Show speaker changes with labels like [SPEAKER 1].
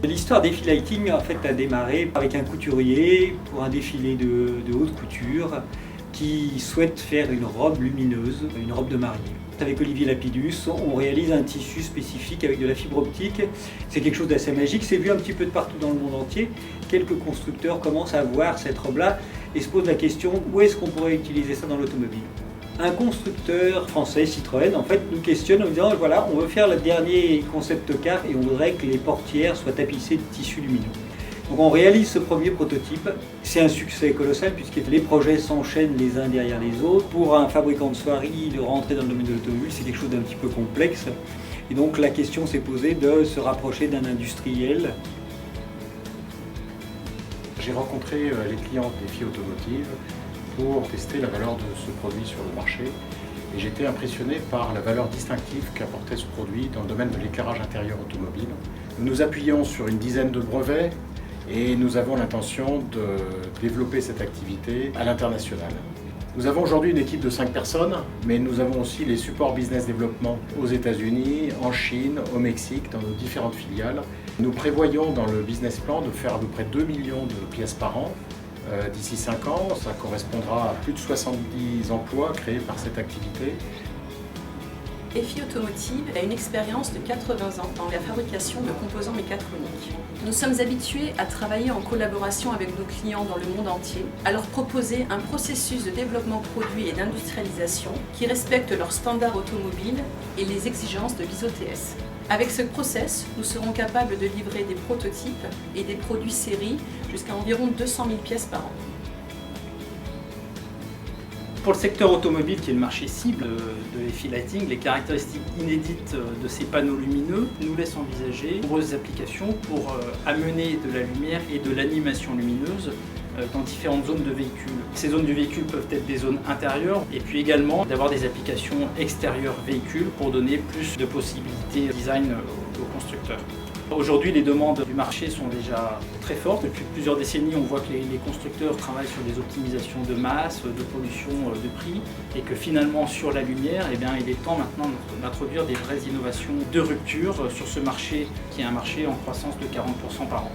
[SPEAKER 1] L'histoire d'Effie Lighting en fait a démarré avec un couturier pour un défilé de haute couture qui souhaite faire une robe lumineuse, une robe de mariée. Avec Olivier Lapidus, on réalise un tissu spécifique avec de la fibre optique. C'est quelque chose d'assez magique, c'est vu un petit peu de partout dans le monde entier. Quelques constructeurs commencent à voir cette robe-là et se posent la question où est-ce qu'on pourrait utiliser ça dans l'automobile. Un constructeur français, Citroën, en fait, nous questionne en disant voilà, on veut faire le dernier concept car et on voudrait que les portières soient tapissées de tissu lumineux. Donc on réalise ce premier prototype. C'est un succès colossal puisque les projets s'enchaînent les uns derrière les autres. Pour un fabricant de soieries, de rentrer dans le domaine de l'automobile, c'est quelque chose d'un petit peu complexe. Et donc la question s'est posée de se rapprocher d'un industriel.
[SPEAKER 2] J'ai rencontré les clients d'Effie Automotive pour tester la valeur de ce produit sur le marché. Et j'étais impressionné par la valeur distinctive qu'apportait ce produit dans le domaine de l'éclairage intérieur automobile. Nous nous appuyons sur une dizaine de brevets et nous avons l'intention de développer cette activité à l'international. Nous avons aujourd'hui une équipe de 5 personnes, mais nous avons aussi les supports business développement aux États-Unis, en Chine, au Mexique, dans nos différentes filiales. Nous prévoyons dans le business plan de faire à peu près 2 millions de pièces par an. D'ici 5 ans, ça correspondra à plus de 70 emplois créés par cette activité.
[SPEAKER 3] Effie Automotive a une expérience de 80 ans dans la fabrication de composants mécatroniques. Nous sommes habitués à travailler en collaboration avec nos clients dans le monde entier, à leur proposer un processus de développement produit et d'industrialisation qui respecte leurs standards automobiles et les exigences de l'ISO TS. Avec ce process, nous serons capables de livrer des prototypes et des produits série jusqu'à environ 200 000 pièces par an.
[SPEAKER 4] Pour le secteur automobile, qui est le marché cible de Effie Lighting, les caractéristiques inédites de ces panneaux lumineux nous laissent envisager de nombreuses applications pour amener de la lumière et de l'animation lumineuse dans différentes zones de véhicules. Ces zones du véhicule peuvent être des zones intérieures et puis également d'avoir des applications extérieures véhicules pour donner plus de possibilités de design aux constructeurs. Aujourd'hui, les demandes du marché sont déjà très fortes. Depuis plusieurs décennies, on voit que les constructeurs travaillent sur des optimisations de masse, de pollution, de prix, et que finalement, sur la lumière, il est temps maintenant d'introduire des vraies innovations de rupture sur ce marché qui est un marché en croissance de 40% par an.